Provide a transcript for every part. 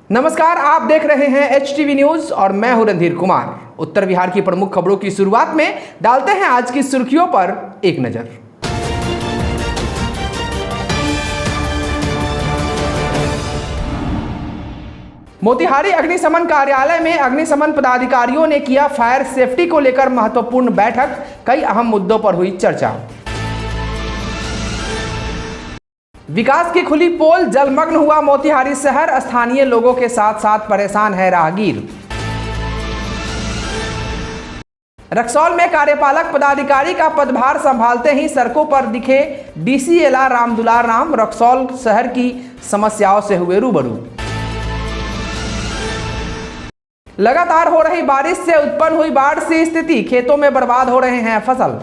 नमस्कार, आप देख रहे हैं HTV न्यूज और मैं हूं रणधीर कुमार। उत्तर बिहार की प्रमुख खबरों की शुरुआत में डालते हैं आज की सुर्खियों पर एक नजर। मोतिहारी अग्निशमन कार्यालय में अग्निशमन पदाधिकारियों ने किया फायर सेफ्टी को लेकर महत्वपूर्ण बैठक। कई अहम मुद्दों पर हुई चर्चा। विकास की खुली पोल, जलमग्न हुआ मोतिहारी शहर, स्थानीय लोगों के साथ साथ परेशान है राहगीर। रक्सौल में कार्यपालक पदाधिकारी का पदभार संभालते ही सड़कों पर दिखे DCLR रामदुलार राम, रक्सौल शहर की समस्याओं से हुए रूबरू। लगातार हो रही बारिश से उत्पन्न हुई बाढ़ सी स्थिति, खेतों में बर्बाद हो रहे हैं फसल।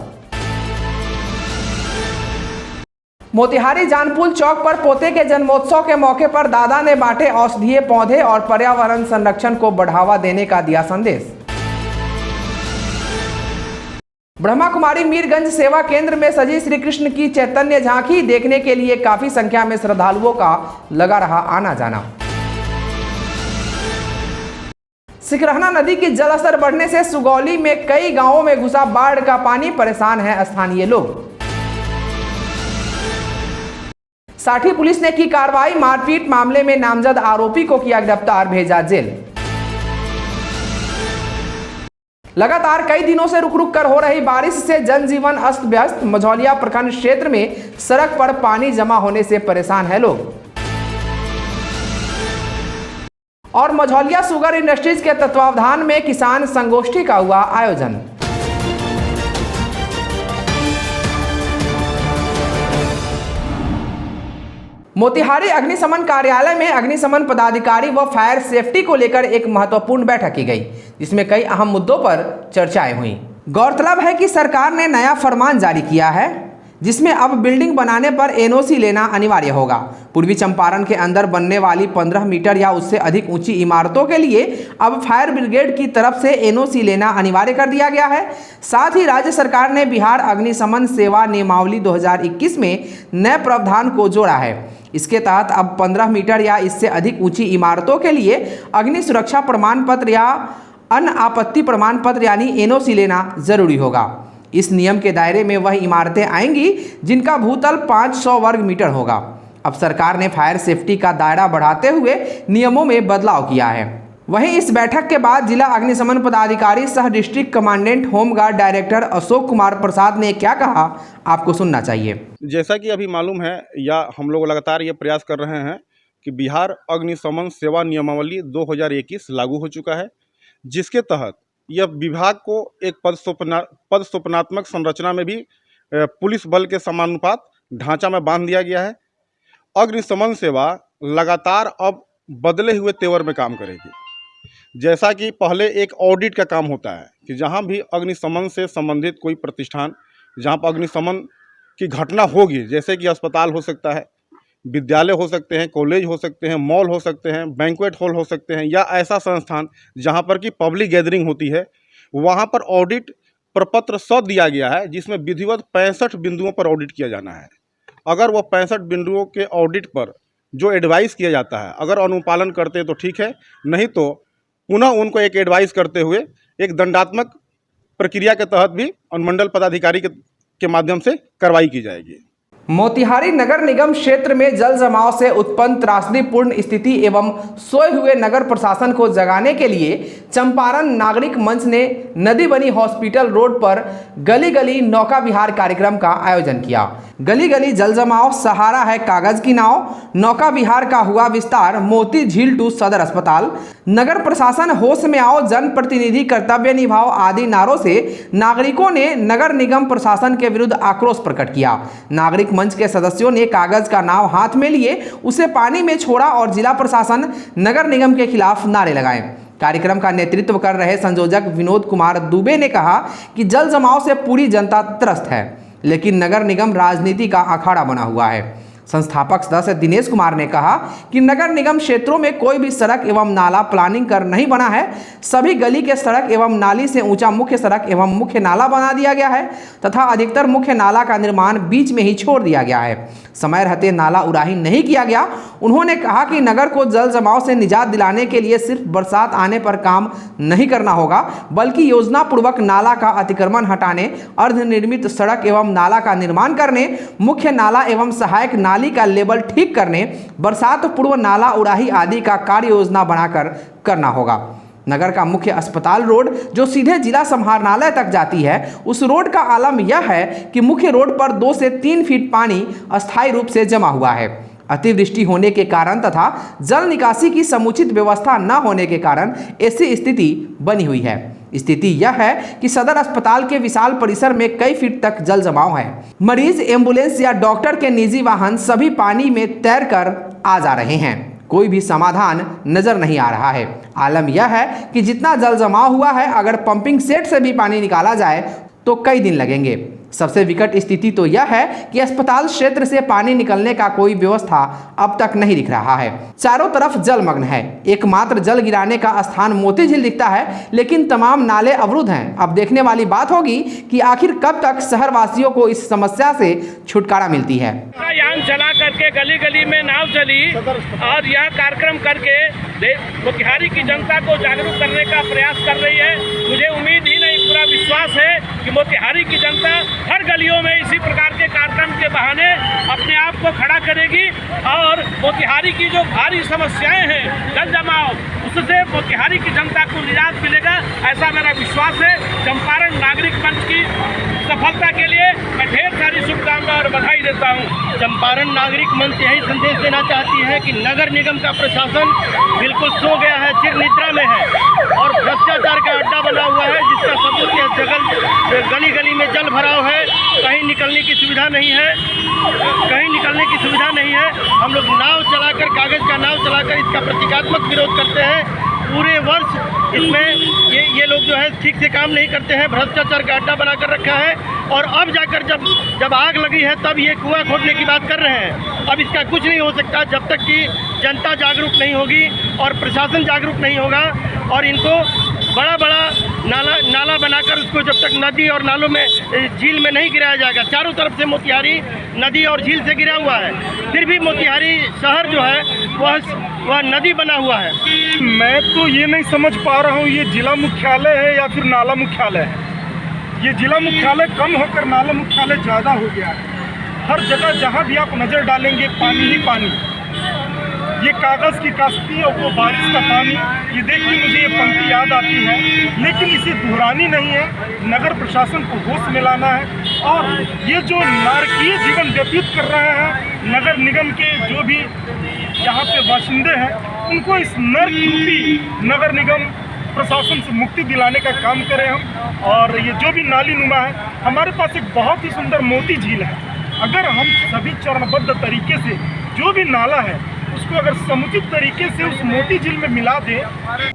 मोतिहारी जानपुल चौक पर पोते के जन्मोत्सव के मौके पर दादा ने बांटे औषधीय पौधे और पर्यावरण संरक्षण को बढ़ावा देने का दिया संदेश। ब्रह्मा कुमारी मीरगंज सेवा केंद्र में सजी श्री कृष्ण की चैतन्य झांकी, देखने के लिए काफी संख्या में श्रद्धालुओं का लगा रहा आना जाना। सिकरहना नदी की जलस्तर बढ़ने से सुगौली में कई गांवों में घुसा बाढ़ का पानी, परेशान है स्थानीय लोग। साठी पुलिस ने की कार्रवाई, मारपीट मामले में नामजद आरोपी को किया गिरफ्तार, भेजा जेल। लगातार कई दिनों से रुक रुक कर हो रही बारिश से जनजीवन अस्त व्यस्त, मझौलिया प्रखंड क्षेत्र में सड़क पर पानी जमा होने से परेशान है लोग। और मझौलिया शुगर इंडस्ट्रीज के तत्वावधान में किसान संगोष्ठी का हुआ आयोजन। मोतिहारी अग्निशमन कार्यालय में अग्निशमन पदाधिकारी व फायर सेफ्टी को लेकर एक महत्वपूर्ण बैठक की गई, जिसमें कई अहम मुद्दों पर चर्चाएं हुई। गौरतलब है कि सरकार ने नया फरमान जारी किया है, जिसमें अब बिल्डिंग बनाने पर NOC लेना अनिवार्य होगा। पूर्वी चंपारण के अंदर बनने वाली 15 मीटर या उससे अधिक ऊंची इमारतों के लिए अब फायर ब्रिगेड की तरफ से NOC लेना अनिवार्य कर दिया गया है। साथ ही राज्य सरकार ने बिहार अग्निशमन सेवा नियमावली 2021 में नए प्रावधान को जोड़ा है। इसके तहत अब 15 मीटर या इससे अधिक ऊंची इमारतों के लिए अग्नि सुरक्षा प्रमाण पत्र या अन्य आपत्ति प्रमाण पत्र यानी NOC लेना जरूरी होगा। इस नियम के दायरे में वह इमारतें आएंगी जिनका भूतल 500 वर्ग मीटर होगा। अब सरकार ने फायर सेफ्टी का दायरा बढ़ाते हुए नियमों में बदलाव किया है। वहीं इस बैठक के बाद जिला अग्निशमन पदाधिकारी सह district commandant home guard director Ashok Kumar Prasad ने क्या कहा, आपको सुनना चाहिए। जैसा कि अभी मालूम है या हम लोग लगातार ये प्रयास कर रहे हैं कि बिहार अग्निशमन सेवा नियमावली 2021 लागू हो चुका है, जिसके तहत यह विभाग को एक पद स्वप्नात्मक संरचना में भी पुलिस बल के समानुपात ढांचा में बांध दिया गया है। अग्निशमन सेवा लगातार अब बदले हुए तेवर में काम करेगी। जैसा कि पहले एक ऑडिट का काम होता है कि जहां भी अग्निशमन से संबंधित कोई प्रतिष्ठान, जहां पर अग्निशमन की घटना होगी, जैसे कि अस्पताल हो सकता है, विद्यालय हो सकते हैं, कॉलेज हो सकते हैं, मॉल हो सकते हैं, बैंक्वेट हॉल हो सकते हैं, या ऐसा संस्थान जहां पर कि पब्लिक गैदरिंग होती है, वहां पर ऑडिट प्रपत्र 100 दिया गया है, जिसमें विधिवत 65 बिंदुओं पर ऑडिट किया जाना है। अगर वह 65 बिंदुओं के ऑडिट पर जो एडवाइस किया जाता है, अगर अनुपालन करते हैं तो ठीक है, नहीं तो पुनः उनको एक एडवाइस करते हुए एक दंडात्मक प्रक्रिया के तहत भी अनुमंडल पदाधिकारी के माध्यम से कार्रवाई की जाएगी। मोतिहारी नगर निगम क्षेत्र में जल जमाव से उत्पन्न त्रासदीपूर्ण स्थिति एवं सोए हुए नगर प्रशासन को जगाने के लिए चंपारण नागरिक मंच ने नदी बनी हॉस्पिटल रोड पर गली गली नौका विहार कार्यक्रम का आयोजन किया। गली गली जल जमाव, सहारा है कागज की नाव, नौका विहार का हुआ विस्तार, मोती झील टू सदर अस्पताल, नगर प्रशासन होश में आओ, जनप्रतिनिधि कर्तव्य निभाओ आदि नारों से नागरिकों ने नगर निगम प्रशासन के विरुद्ध आक्रोश प्रकट किया। नागरिक मंच के सदस्यों ने कागज का नाव हाथ में लिए उसे पानी में छोड़ा और जिला प्रशासन नगर निगम के खिलाफ नारे लगाए। कार्यक्रम का नेतृत्व कर रहे संयोजक विनोद कुमार दुबे ने कहा कि जल जमाव से पूरी जनता त्रस्त है, लेकिन नगर निगम राजनीति का अखाड़ा बना हुआ है। संस्थापक सदस्य दिनेश कुमार ने कहा कि नगर निगम क्षेत्रों में कोई भी सड़क एवं नाला प्लानिंग कर नहीं बना है। सभी गली के सड़क एवं नाली से ऊंचा मुख्य सड़क एवं मुख्य नाला बना दिया गया है तथा अधिकतर मुख्य नाला का निर्माण बीच में ही छोड़ दिया गया है। समय रहते नाला उड़ाही नहीं किया गया। उन्होंने कहा कि नगर को जल जमाव से निजात दिलाने के लिए सिर्फ बरसात आने पर काम नहीं करना होगा, बल्कि योजना पूर्वक नाला का अतिक्रमण हटाने, अर्धनिर्मित सड़क एवं नाला का निर्माण करने, मुख्य नाला एवं सहायक नाली का लेवल ठीक करने, बरसात पूर्व नाला उड़ाही आदि का कार्य योजना बनाकर करना होगा। नगर का मुख्य अस्पताल रोड जो सीधे जिला समाहरणालय तक जाती है, उस रोड का आलम यह है कि मुख्य रोड पर 2 से 3 फीट पानी अस्थायी रूप से जमा हुआ है। अतिवृष्टि होने के कारण तथा जल निकासी की समुचित व्यवस्था न होने के कारण ऐसी स्थिति बनी हुई है। स्थिति यह है कि सदर अस्पताल के विशाल परिसर में कई फीट तक जल जमाव है। मरीज, एम्बुलेंस या डॉक्टर के निजी वाहन सभी पानी में तैरकर आ जा रहे हैं। कोई भी समाधान नजर नहीं आ रहा है। आलम यह है कि जितना जल जमाव हुआ है, अगर पंपिंग सेट से भी पानी निकाला जाए तो कई दिन लगेंगे। सबसे विकट स्थिति तो यह है कि अस्पताल क्षेत्र से पानी निकलने का कोई व्यवस्था अब तक नहीं दिख रहा है। चारों तरफ जलमग्न है। एकमात्र जल गिराने का स्थान मोती झील दिखता है, लेकिन तमाम नाले अवरुद्ध हैं। अब देखने वाली बात होगी कि आखिर कब तक शहर वासियों को इस समस्या से छुटकारा मिलती है। यान चला करके गली गली में नाव चली और यह कार्यक्रम करके मोतिहारी की जनता को जागरूक करने का प्रयास कर रही है। मुझे उम्मीद ही नहीं, पूरा विश्वास है कि मोतिहारी की जनता हर गलियों में इसी प्रकार के कार्यक्रम के बहाने अपने आप को खड़ा करेगी और मोतिहारी की जो भारी समस्याएं हैं, जल जमाव, उससे मोतिहारी की जनता को निजात मिलेगा, ऐसा मेरा विश्वास है। चंपारण नागरिक मंच की सफलता के लिए मैं ढेर सारी शुभकामनाएं और बधाई देता हूं। चंपारण नागरिक मंच यही संदेश देना चाहती है कि नगर निगम का प्रशासन बिल्कुल सो गया है, चिर निद्रा में है और भ्रष्टाचार का अड्डा बना हुआ है, जिसका सबूत यह जगह गली गली में जल भराव है। कहीं निकलने की सुविधा नहीं है, कहीं निकलने की सुविधा नहीं है। हम लोग नाव चलाकर, कागज़ का नाव चलाकर इसका प्रतीकात्मक विरोध करते हैं। पूरे वर्ष इसमें ये लोग जो है ठीक से काम नहीं करते हैं, भ्रष्टाचार का अड्डा बनाकर रखा है और अब जाकर जब आग लगी है तब ये कुआं खोदने की बात कर रहे हैं। अब इसका कुछ नहीं हो सकता जब तक कि जनता जागरूक नहीं होगी और प्रशासन जागरूक नहीं होगा और इनको बड़ा नाला बनाकर उसको जब तक नदी और नालों में, झील में नहीं गिराया जाएगा। चारों तरफ से मोतिहारी नदी और झील से घिरा हुआ है, फिर भी मोतिहारी शहर जो है वह नदी बना हुआ है। मैं तो ये नहीं समझ पा रहा हूँ, ये जिला मुख्यालय है या फिर नाला मुख्यालय है। ये जिला मुख्यालय कम होकर नाला मुख्यालय ज़्यादा हो गया है। हर जगह जहाँ भी आप नज़र डालेंगे पानी ही पानी। ये कागज़ की काश्ती और वो बारिश का पानी, ये देख के मुझे ये पंक्ति याद आती है, लेकिन इसे दोहरानी नहीं है। नगर प्रशासन को होश में लाना है और ये जो नारकीय जीवन व्यतीत कर रहे हैं नगर निगम के जो भी यहाँ पे बाशिंदे हैं, उनको इस नर्क रूपी नगर निगम प्रशासन से मुक्ति दिलाने का काम करें हम। और ये जो भी नाली नुमा है, हमारे पास एक बहुत ही सुंदर मोती झील है। अगर हम सभी चरणबद्ध तरीके से जो भी नाला है उसको अगर समुचित तरीके से उस मोती झील में मिला दे।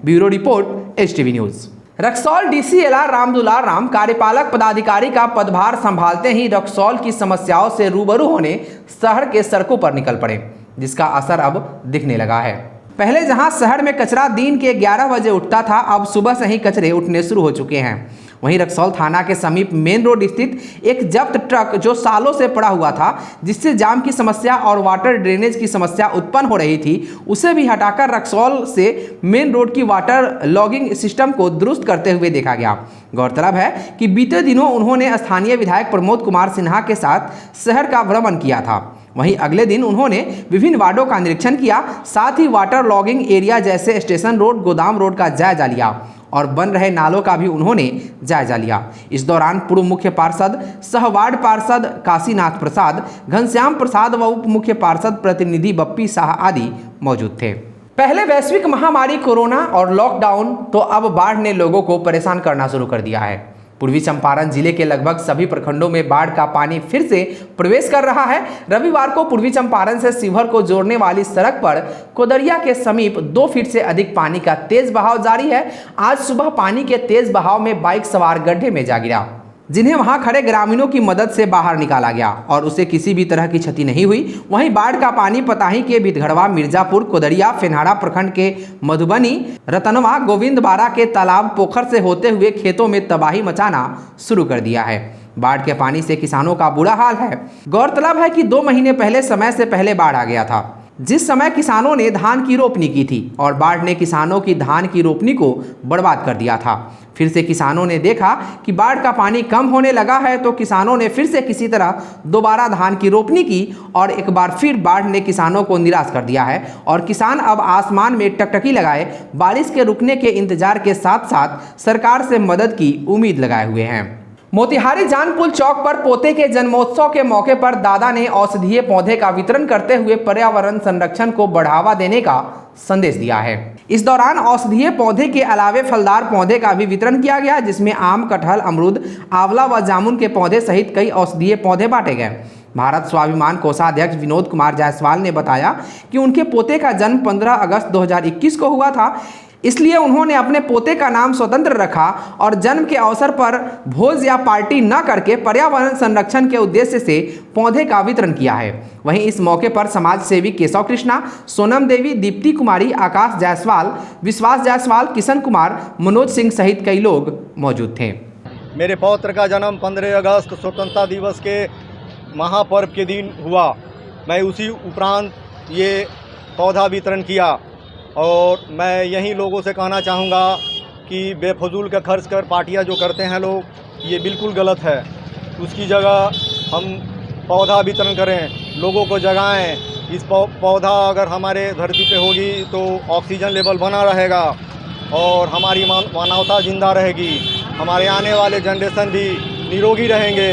Bureau report, HTV news. Raxaul DCLR Ramdular Ram कार्यपालक पदाधिकारी का पदभार संभालते ही रक्सौल की समस्याओं से रूबरू होने शहर के सड़कों पर निकल पड़े, जिसका असर अब दिखने लगा है। पहले जहां शहर में कचरा दिन के 11 बजे उठता था, अब सुबह से ही कचरे उठने शुरू हो चुके हैं। वहीं रक्सौल थाना के समीप मेन रोड स्थित एक जब्त ट्रक जो सालों से पड़ा हुआ था, जिससे जाम की समस्या और वाटर ड्रेनेज की समस्या उत्पन्न हो रही थी, उसे भी हटाकर रक्सौल से मेन रोड की वाटर लॉगिंग सिस्टम को दुरुस्त करते हुए देखा गया। गौरतलब है कि बीते दिनों उन्होंने स्थानीय विधायक प्रमोद कुमार सिन्हा के साथ शहर का भ्रमण किया था। वहीं अगले दिन उन्होंने विभिन्न वार्डों का निरीक्षण किया, साथ ही वाटर लॉगिंग एरिया जैसे स्टेशन रोड, गोदाम रोड का जायजा लिया और बन रहे नालों का भी उन्होंने जायजा लिया। इस दौरान पूर्व मुख्य पार्षद, सह वार्ड पार्षद काशीनाथ प्रसाद, घनश्याम प्रसाद व उप मुख्य पार्षद प्रतिनिधि बप्पी शाह आदि मौजूद थे। पहले वैश्विक महामारी कोरोना और लॉकडाउन तो अब बाढ़ ने लोगों को परेशान करना शुरू कर दिया है। पूर्वी चंपारण जिले के लगभग सभी प्रखंडों में बाढ़ का पानी फिर से प्रवेश कर रहा है। रविवार को पूर्वी चंपारण से शिवहर को जोड़ने वाली सड़क पर कोदरिया के समीप 2 फीट से अधिक पानी का तेज बहाव जारी है। आज सुबह पानी के तेज बहाव में बाइक सवार गड्ढे में जा गिरा। जिन्हें वहां खड़े ग्रामीणों की मदद से बाहर निकाला गया और उसे किसी भी तरह की क्षति नहीं हुई। वहीं बाढ़ का पानी पताही के भितघड़वा, मिर्जापुर, कोदरिया, फेनहारा प्रखंड के मधुबनी, रतनवा, गोविंदबाड़ा के तालाब, पोखर से होते हुए खेतों में तबाही मचाना शुरू कर दिया है। बाढ़ के पानी से किसानों का बुरा हाल है। गौरतलब है कि 2 महीने पहले समय से पहले बाढ़ आ गया था, जिस समय किसानों ने धान की रोपनी की थी और बाढ़ ने किसानों की धान की रोपनी को बर्बाद कर दिया था। फिर से किसानों ने देखा कि बाढ़ का पानी कम होने लगा है तो किसानों ने फिर से किसी तरह दोबारा धान की रोपनी की और एक बार फिर बाढ़ ने किसानों को निराश कर दिया है और किसान अब आसमान में टकटकी लगाए बारिश के रुकने के इंतजार के साथ साथ सरकार से मदद की उम्मीद लगाए हुए हैं। मोतिहारी जानपुल चौक पर पोते के जन्मोत्सव के मौके पर दादा ने औषधीय पौधे का वितरण करते हुए पर्यावरण संरक्षण को बढ़ावा देने का संदेश दिया है। इस दौरान औषधीय पौधे के अलावे फलदार पौधे का भी वितरण किया गया, जिसमें आम, कटहल, अमरूद, आंवला व जामुन के पौधे सहित कई औषधीय पौधे बांटे गए। भारत स्वाभिमान कोषाध्यक्ष विनोद कुमार जायसवाल ने बताया कि उनके पोते का जन्म 15 अगस्त 2021 को हुआ था, इसलिए उन्होंने अपने पोते का नाम स्वतंत्र रखा और जन्म के अवसर पर भोज या पार्टी न करके पर्यावरण संरक्षण के उद्देश्य से पौधे का वितरण किया है। वहीं इस मौके पर समाज सेवी केशव कृष्णा, सोनम देवी, दीप्ति कुमारी, आकाश जायसवाल, विश्वास जायसवाल, किशन कुमार, मनोज सिंह सहित कई लोग मौजूद थे। मेरे पौत्र का जन्म 15 अगस्त स्वतंत्रता दिवस के महापर्व के दिन हुआ। मैं उसी उपरांत ये पौधा वितरण किया और मैं यही लोगों से कहना चाहूँगा कि बेफजूल का खर्च कर पार्टियाँ जो करते हैं लोग, ये बिल्कुल गलत है। उसकी जगह हम पौधा वितरण करें, लोगों को जगाएं। इस पौधा अगर हमारे धरती पे होगी तो ऑक्सीजन लेवल बना रहेगा और हमारी मानवता जिंदा रहेगी, हमारे आने वाले जनरेशन भी निरोगी रहेंगे।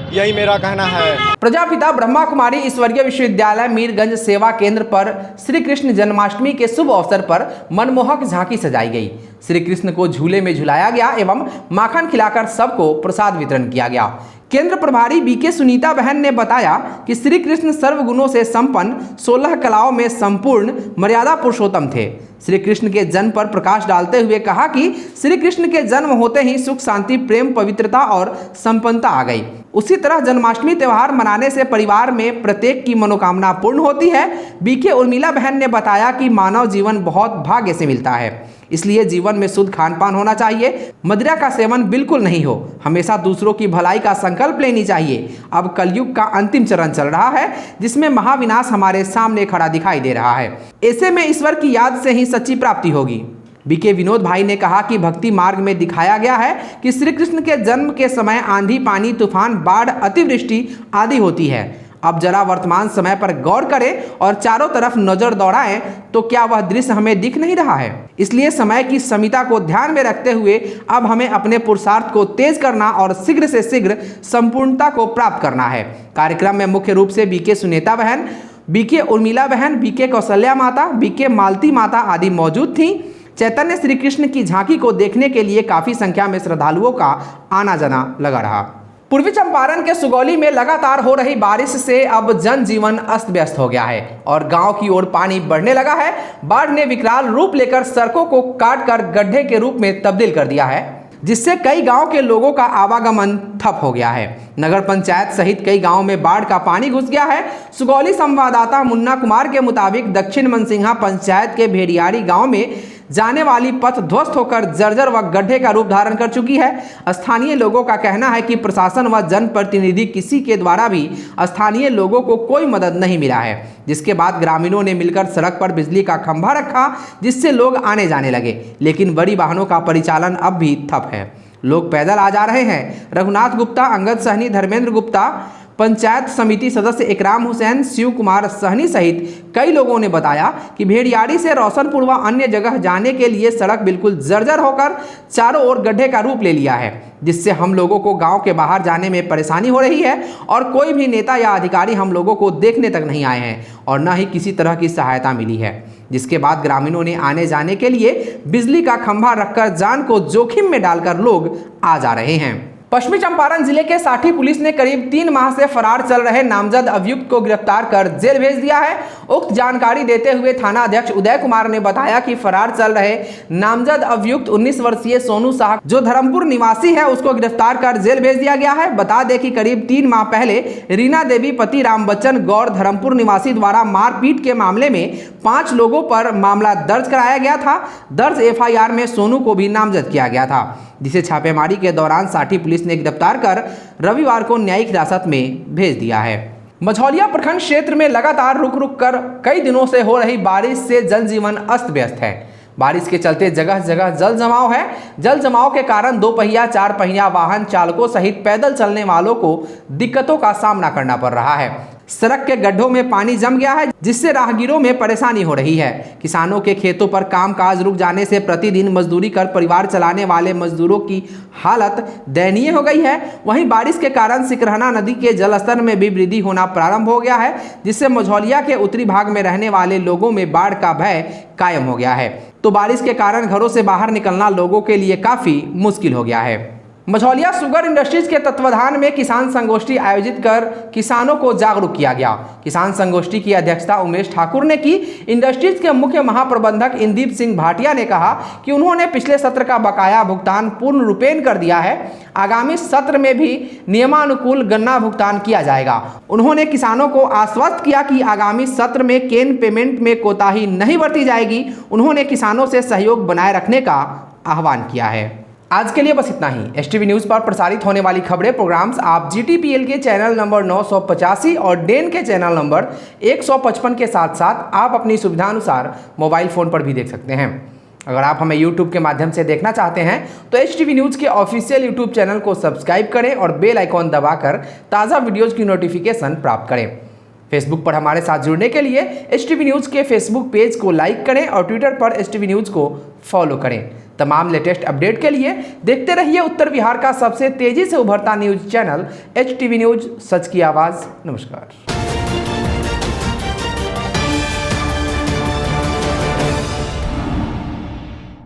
यही मेरा कहना है। प्रजापिता ब्रह्मा कुमारी ईश्वरीय विश्वविद्यालय मीरगंज सेवा केंद्र पर श्री कृष्ण जन्माष्टमी के शुभ अवसर पर मनमोहक झांकी सजाई गई। श्री कृष्ण को झूले में झुलाया गया एवं माखन खिलाकर सबको प्रसाद वितरण किया गया। केंद्र प्रभारी बीके सुनीता बहन ने बताया कि श्री कृष्ण सर्वगुणों से संपन्न, 16 कलाओं में संपूर्ण, मर्यादा पुरुषोत्तम थे। श्री कृष्ण के जन्म पर प्रकाश डालते हुए कहा कि श्री कृष्ण के जन्म होते ही सुख, शांति, प्रेम, पवित्रता और संपन्नता आ गई। उसी तरह जन्माष्टमी त्यौहार मनाने से परिवार में प्रत्येक की मनोकामना पूर्ण होती है। बीके उर्मिला बहन ने बताया कि मानव जीवन बहुत भाग्य से मिलता है, इसलिए जीवन में शुद्ध खान पान होना चाहिए। मदिरा का सेवन बिल्कुल नहीं हो, हमेशा दूसरों की भलाई का संकल्प लेनी चाहिए। अब कलयुग का अंतिम चरण चल रहा है, जिसमें महाविनाश हमारे सामने खड़ा दिखाई दे रहा है। ऐसे में ईश्वर की याद से ही सच्ची प्राप्ति होगी। बीके विनोद भाई ने कहा कि भक्ति मार्ग में दिखाया गया है कि श्री कृष्ण के जन्म के समय आंधी, पानी, तूफान, बाढ़, अतिवृष्टि आदि होती है। अब जरा वर्तमान समय पर गौर करें और चारों तरफ नजर दौड़ाएं तो क्या वह दृश्य हमें दिख नहीं रहा है। इसलिए समय की समीता को ध्यान में रखते हुए अब हमें अपने पुरुषार्थ को तेज करना और शीघ्र से शीघ्र संपूर्णता को प्राप्त करना है। कार्यक्रम में मुख्य रूप से बीके सुनीता बहन, बीके उर्मिला बहन, बीके कौशल्या माता, बीके मालती माता आदि मौजूद थी। चैतन्य श्री कृष्ण की झांकी को देखने के लिए काफी संख्या में श्रद्धालुओं का आना जाना लगा रहा। पूर्वी चंपारण के सुगौली में लगातार हो रही बारिश से अब जनजीवन अस्त व्यस्त हो गया है और गांव की ओर पानी बढ़ने लगा है। बाढ़ ने विकराल रूप लेकर सड़कों को काटकर गड्ढे के रूप में तब्दील कर दिया है, जिससे कई गांव के लोगों का आवागमन ठप हो गया है। नगर पंचायत सहित कई गांवों में बाढ़ का पानी घुस गया है। सुगौली संवाददाता मुन्ना कुमार के मुताबिक दक्षिण मनसिंहा पंचायत के भेड़ियाड़ी गांव में जाने वाली पथ ध्वस्त होकर जर्जर व गड्ढे का रूप धारण कर चुकी है। स्थानीय लोगों का कहना है कि प्रशासन व जनप्रतिनिधि किसी के द्वारा भी स्थानीय लोगों को कोई मदद नहीं मिला है, जिसके बाद ग्रामीणों ने मिलकर सड़क पर बिजली का खंभा रखा, जिससे लोग आने जाने लगे, लेकिन बड़ी वाहनों का परिचालन अब भी ठप है। लोग पैदल आ जा रहे हैं। रघुनाथ गुप्ता, अंगद सहनी, धर्मेंद्र गुप्ता, पंचायत समिति सदस्य इकराम हुसैन, शिव कुमार सहनी सहित कई लोगों ने बताया कि भेड़ियाड़ी से रोशनपुर व अन्य जगह जाने के लिए सड़क बिल्कुल जर्जर होकर चारों ओर गड्ढे का रूप ले लिया है, जिससे हम लोगों को गांव के बाहर जाने में परेशानी हो रही है और कोई भी नेता या अधिकारी हम लोगों को देखने तक नहीं आए हैं और न ही किसी तरह की सहायता मिली है। जिसके बाद ग्रामीणों ने आने जाने के लिए बिजली का खंभा रखकर जान को जोखिम में डालकर लोग आ जा रहे हैं। पश्चिमी चंपारण जिले के साठी पुलिस ने करीब 3 माह से फरार चल रहे नामजद अभियुक्त को गिरफ्तार कर जेल भेज दिया है। उक्त जानकारी देते हुए थाना अध्यक्ष उदय कुमार ने बताया कि फरार चल रहे नामजद अभियुक्त 19 वर्षीय सोनू साह जो धर्मपुर निवासी है उसको गिरफ्तार कर जेल भेज दिया गया है। बता दें कि करीब 3 माह पहले रीना देवी पति राम बच्चन गौर धर्मपुर निवासी द्वारा मारपीट के मामले में 5 लोगों पर मामला दर्ज कराया गया था। दर्ज एफआईआर में सोनू को भी नामजद किया गया था, जिसे छापेमारी के दौरान साठी पुलिस ने गिरफ्तार कर रविवार को न्यायिक हिरासत में भेज दिया है। मझौलिया प्रखंड क्षेत्र में लगातार रुक रुक कर कई दिनों से हो रही बारिश से जनजीवन अस्त व्यस्त है। बारिश के चलते जगह जगह जल जमाव है। जल जमाव के कारण 2 पहिया 4 पहिया वाहन चालकों सहित पैदल चलने वालों को दिक्कतों का सामना करना पड़ रहा है। सड़क के गड्ढों में पानी जम गया है, जिससे राहगीरों में परेशानी हो रही है। किसानों के खेतों पर कामकाज रुक जाने से प्रतिदिन मजदूरी कर परिवार चलाने वाले मजदूरों की हालत दयनीय हो गई है। वहीं बारिश के कारण सिकरहना नदी के जलस्तर में भी वृद्धि होना प्रारंभ हो गया है, जिससे मझौलिया के उत्तरी भाग में रहने वाले लोगों में बाढ़ का भय कायम हो गया है। तो बारिश के कारण घरों से बाहर निकलना लोगों के लिए काफी मुश्किल हो गया है। मझौलिया शुगर इंडस्ट्रीज के तत्वाधान में किसान संगोष्ठी आयोजित कर किसानों को जागरूक किया गया। किसान संगोष्ठी की अध्यक्षता उमेश ठाकुर ने की। इंडस्ट्रीज के मुख्य महाप्रबंधक इंदीप सिंह भाटिया ने कहा कि उन्होंने पिछले सत्र का बकाया भुगतान पूर्ण रूपेण कर दिया है। आगामी सत्र में भी नियमानुकूल गन्ना भुगतान किया जाएगा। उन्होंने किसानों को आश्वस्त किया कि आगामी सत्र में केन पेमेंट में कोताही नहीं बरती जाएगी। उन्होंने किसानों से सहयोग बनाए रखने का आह्वान किया है। आज के लिए बस इतना ही। एसटीवी न्यूज़ पर प्रसारित होने वाली खबरें प्रोग्राम्स आप जीटीपीएल के चैनल नंबर 985 और डेन के चैनल नंबर 155 के साथ साथ आप अपनी सुविधानुसार मोबाइल फ़ोन पर भी देख सकते हैं। अगर आप हमें यूट्यूब के माध्यम से देखना चाहते हैं तो एचटीवी न्यूज़ के ऑफिशियल यूट्यूब चैनल को सब्सक्राइब करें और बेल आइकॉन दबाकर ताज़ा वीडियोज़ की नोटिफिकेशन प्राप्त करें। फेसबुक पर हमारे साथ जुड़ने के लिए एचटीवी न्यूज़ के फेसबुक पेज को लाइक करें और ट्विटर पर एचटीवी न्यूज़ को फॉलो करें। तमाम लेटेस्ट अपडेट के लिए देखते रहिए उत्तर बिहार का सबसे तेजी से उभरता न्यूज़ चैनल एचटीवी न्यूज़, सच की आवाज़। नमस्कार।